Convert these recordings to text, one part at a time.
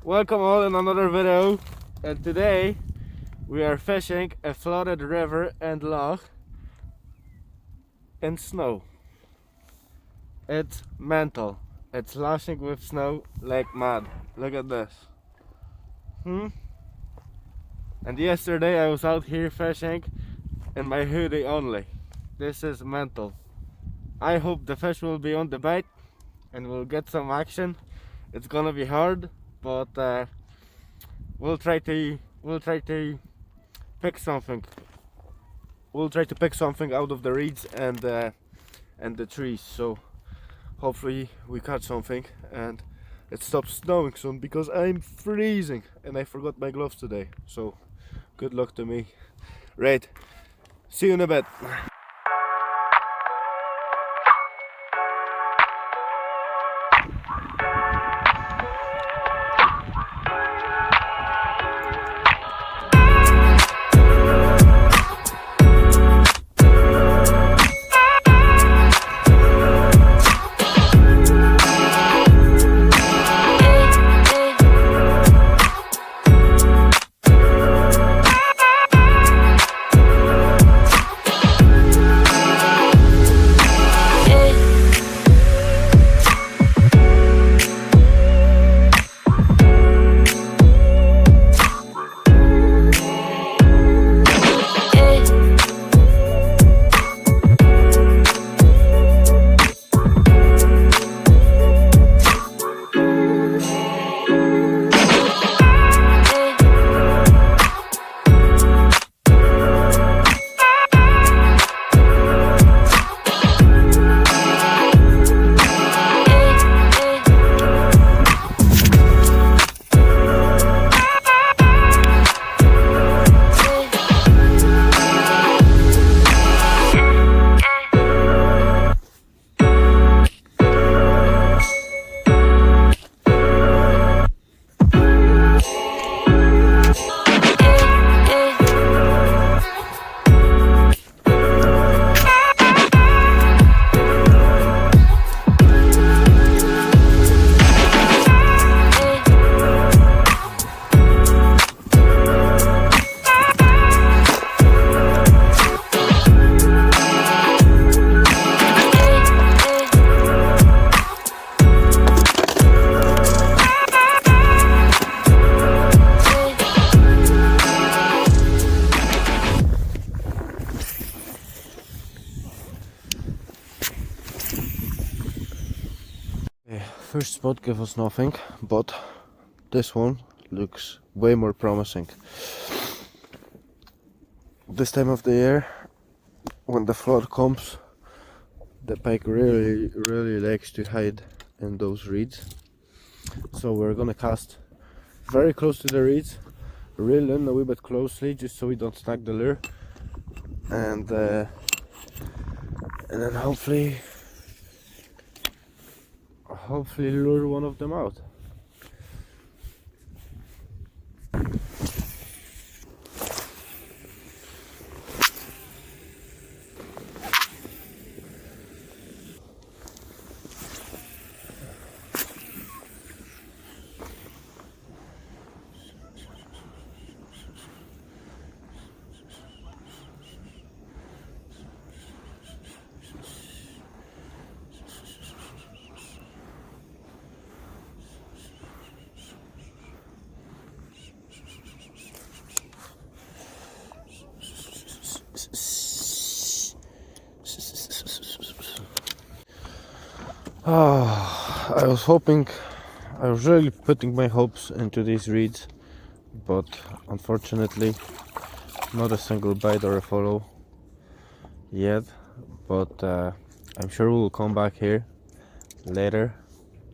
Welcome all in another video, and today we are fishing a flooded river and lough in snow. It's mental. It's lashing with snow like mad. Look at this. And yesterday I was out here fishing in my hoodie only. This is mental. I hope the fish will be on the bait and we'll get some action. It's gonna be hard, but we'll try to pick something. We'll try to pick something out of the reeds and the trees. So hopefully we catch something and it stops snowing soon because I'm freezing and I forgot my gloves today. So good luck to me. Right. See you in a bit. First spot gave us nothing, but this one looks way more promising. This time of the year, when the flood comes, the pike really likes to hide in those reeds. So we're gonna cast very close to the reeds, reel in a wee bit closely just so we don't snag the lure, and then hopefully lure one of them out. I was really putting my hopes into these reeds, but unfortunately not a single bite or a follow yet. But I'm sure we'll come back here later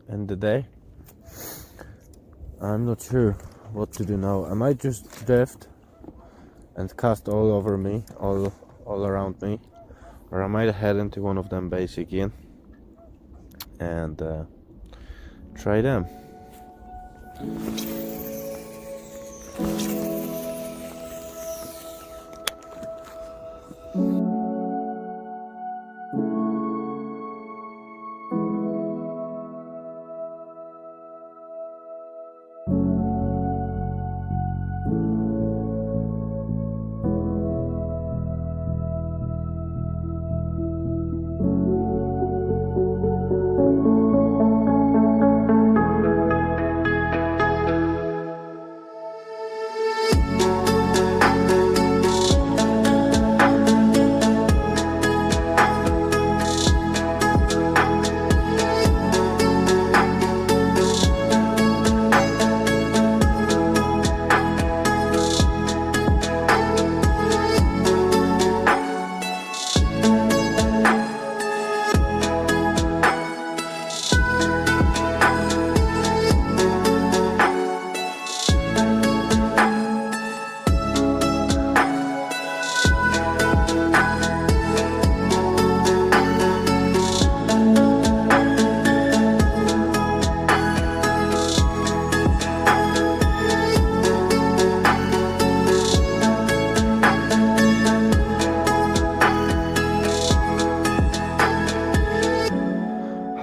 in the day. I'm not sure what to do now. I might just drift and cast all over me, all around me, or I might head into one of them bays again and try them.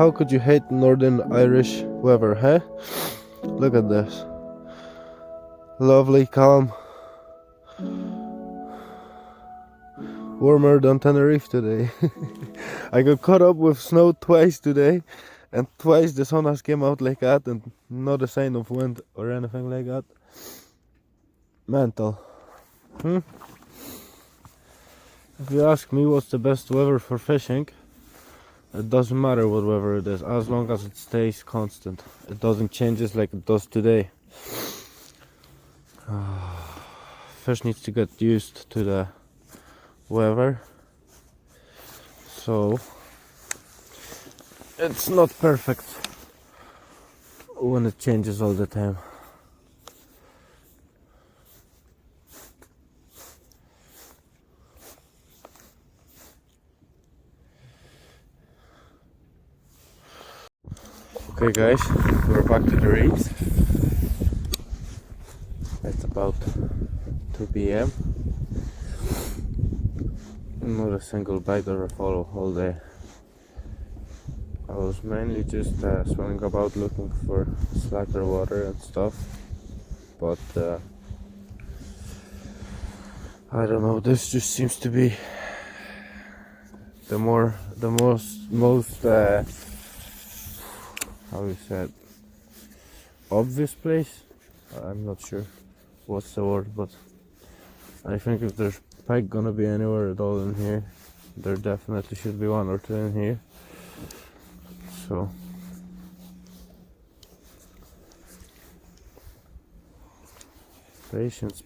How could you hate Northern Irish weather, huh? Look at this. Lovely, calm. Warmer than Tenerife today. I got caught up with snow twice today, and twice the sun has came out like that, and not a sign of wind or anything like that. Mental. If you ask me what's the best weather for fishing, it doesn't matter what weather it is, as long as it stays constant. It doesn't change like it does today. Fish needs to get used to the weather, so it's not perfect when it changes all the time. Okay guys, we're back to the reeds. It's about 2 p.m. Not a single bite or a follow all day. I was mainly just swimming about looking for slacker water and stuff, but I don't know, this just seems to be the most how you said, obvious place. I'm not sure what's the word, but I think if there's pike gonna be anywhere at all in here, there definitely should be one or two in here. So patience.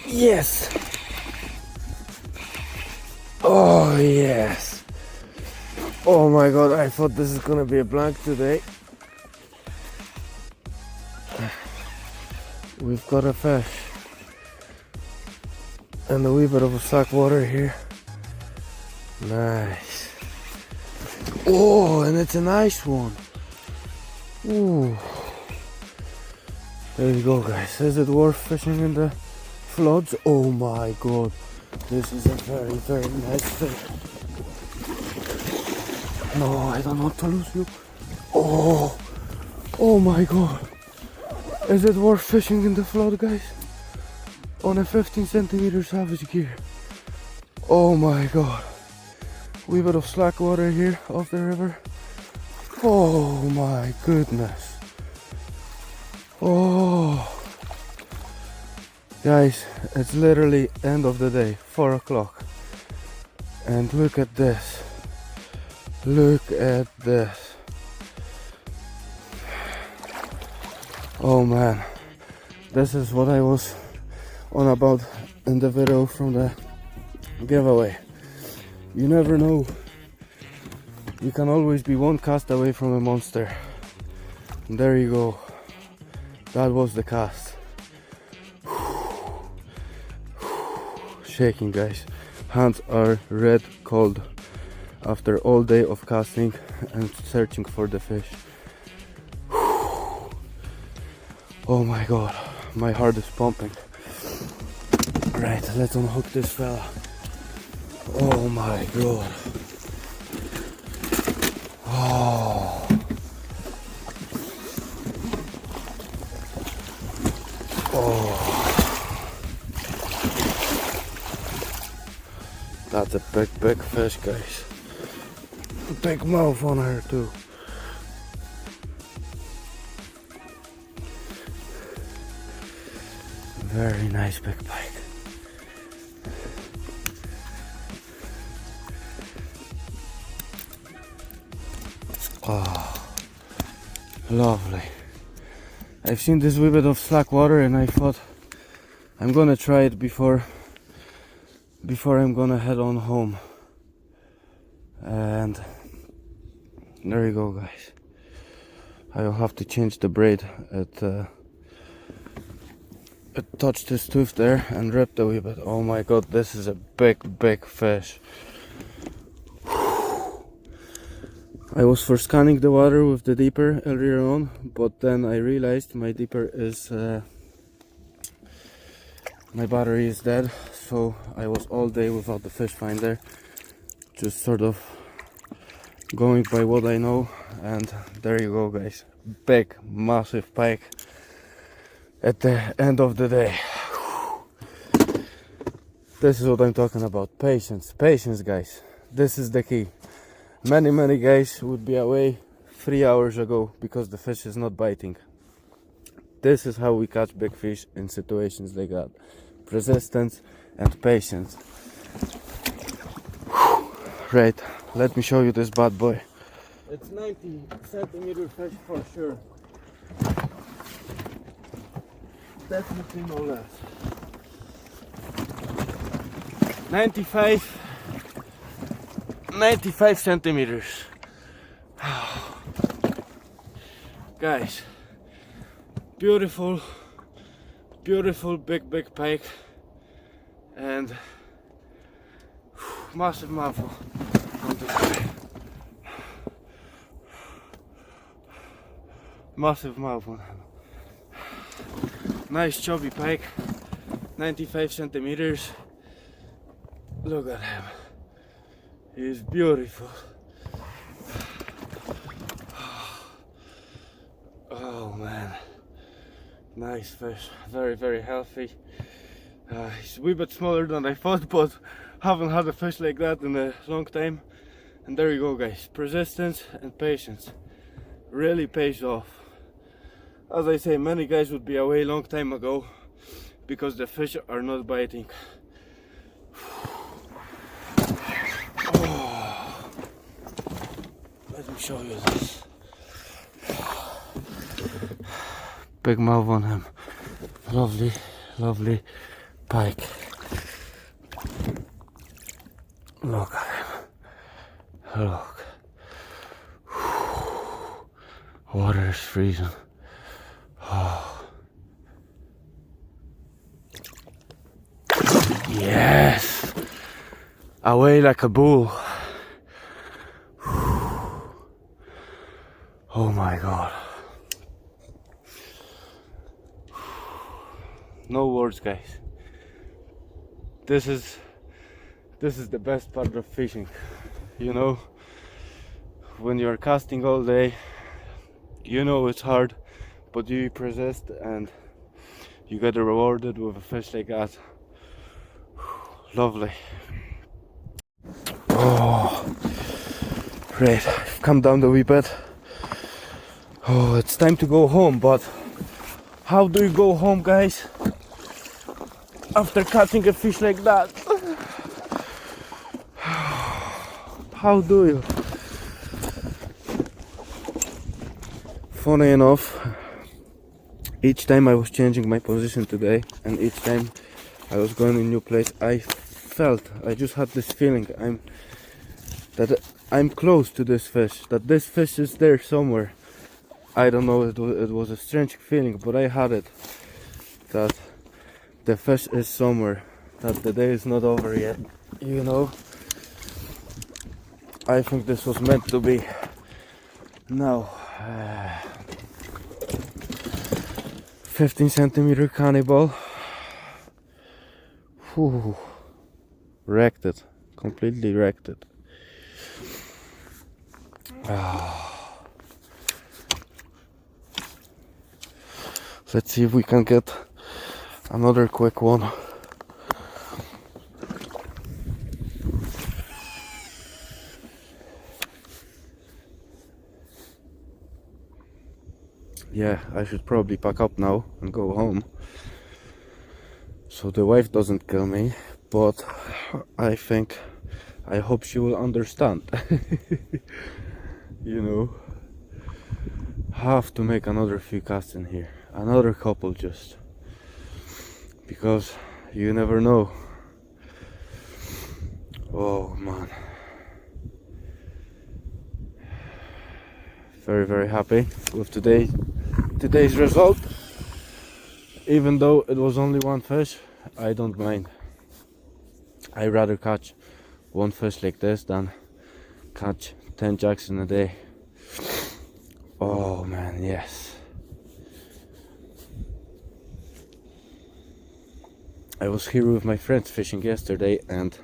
Yes! Oh yes! Oh my god, I thought this is gonna be a blank today. We've got a fish and a wee bit of a slack water here. Nice. Oh, and it's a nice one. Ooh. There you go guys. Is it worth fishing in the floods? Oh my god, this is a very nice fish. No, I don't want to lose you. Oh my god, is it worth fishing in the flood guys? On a 15 centimeter savage gear. Oh my god, wee bit of slack water here off the river. Oh my goodness. Oh guys, it's literally end of the day, 4 o'clock, and look at this. Look at this. Oh man, this is what I was on about in the video from the giveaway. You never know, you can always be one cast away from a monster. And there you go, that was the cast. Shaking guys, hands are red cold after all day of casting and searching for the fish. Oh my god, my heart is pumping. Right, let's unhook this fella. Oh my god. Oh, Oh, that's a big fish, guys. Big mouth on her too. Very nice big pike. Oh, lovely. I've seen this wee bit of slack water and I thought I'm gonna try it before I'm gonna head on home. And there you go, guys. I'll have to change the braid. It touched his tooth there and ripped a wee bit. Oh my god, this is a big fish. I was for scanning the water with the deeper earlier on, but then I realized my deeper is my battery is dead, so I was all day without the fish finder, just sort of going by what I know. And there you go, guys, big massive pike at the end of the day. This is what I'm talking about. Patience, guys. This is the key. Many guys would be away 3 hours ago because the fish is not biting. This is how we catch big fish in situations like that. Persistence and patience. Right, let me show you this bad boy. It's 90 centimeter fish for sure. Definitely no less. 95 centimeters. Guys, beautiful big pike and massive mouthful on this guy. Massive mouthful. Nice chubby pike, 95 centimeters. Look at him. He's beautiful. Oh man, nice fish, very healthy. He's a wee bit smaller than I thought, but haven't had a fish like that in a long time. And there you go, guys, persistence and patience really pays off. As I say, many guys would be away a long time ago because the fish are not biting. Let me show you this. Big mouth on him. Lovely pike. Look at him. Look. Water is freezing. Oh. Yes! Away like a bull. Oh my god. No words, guys. This is the best part of fishing. You know, when you're casting all day, you know it's hard, but you persist and you get rewarded with a fish like that. Lovely. Oh, right, I've come down the wee bit. Oh, it's time to go home, but how do you go home, guys, after catching a fish like that? How do you? Funny enough, each time I was changing my position today and each time I was going in a new place, I just had this feeling that I'm close to this fish, that this fish is there somewhere. I don't know, it was a strange feeling, but I had it, that the fish is somewhere, that the day is not over yet, you know. I think this was meant to be. Now 15 centimeter cannibal. Whew. Wrecked it, completely wrecked it. Let's see if we can get Another quick one. Yeah, I should probably pack up now and go home so the wife doesn't kill me, but I hope she will understand. You know, have to make another few casts in here, another couple, just because you never know. Oh man, very happy with today's result. Even though it was only one fish, I don't mind. I rather catch one fish like this than catch 10 jacks in a day. Oh man, yes. I was here with my friends fishing yesterday and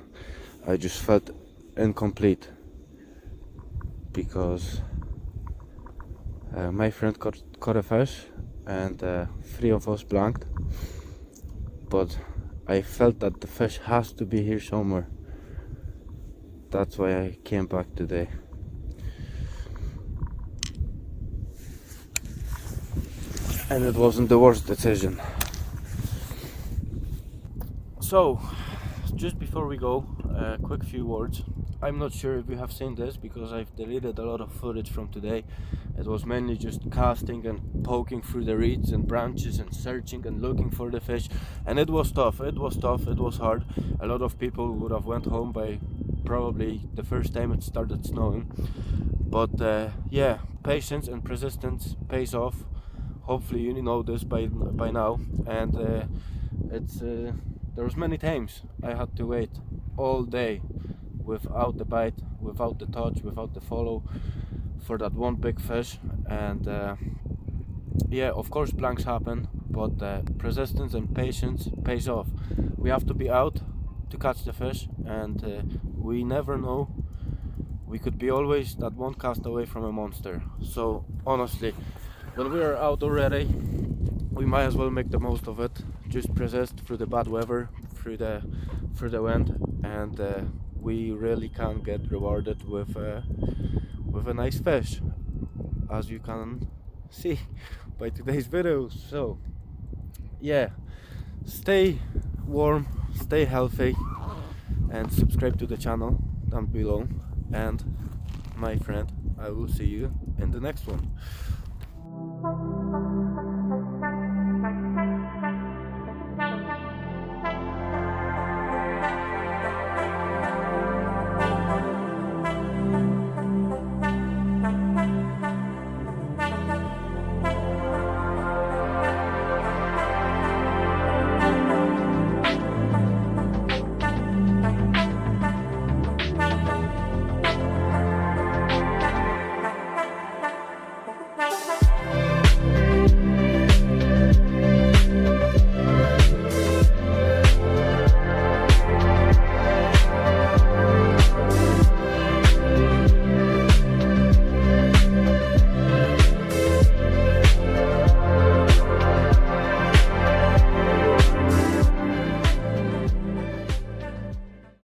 I just felt incomplete because my friend caught a fish and 3 of us blanked, but I felt that the fish has to be here somewhere. That's why I came back today. And it wasn't the worst decision. So, just before we go, a quick few words. I'm not sure if you have seen this because I've deleted a lot of footage from today. It was mainly just casting and poking through the reeds and branches and searching and looking for the fish, and it was tough, it was hard. A lot of people would have went home by probably the first time it started snowing, but yeah, patience and persistence pays off. Hopefully you know this by now, and there was many times I had to wait all day without the bite, without the touch, without the follow for that one big fish. And yeah, of course blanks happen, but persistence and patience pays off. We have to be out to catch the fish, and we never know, we could be always that one cast away from a monster. So honestly, when we are out already, we might as well make the most of it. Just persist through the bad weather, through the wind, and we really can get rewarded with a nice fish, as you can see by today's video. So yeah, stay warm, stay healthy, and subscribe to the channel down below. And my friend, I will see you in the next one.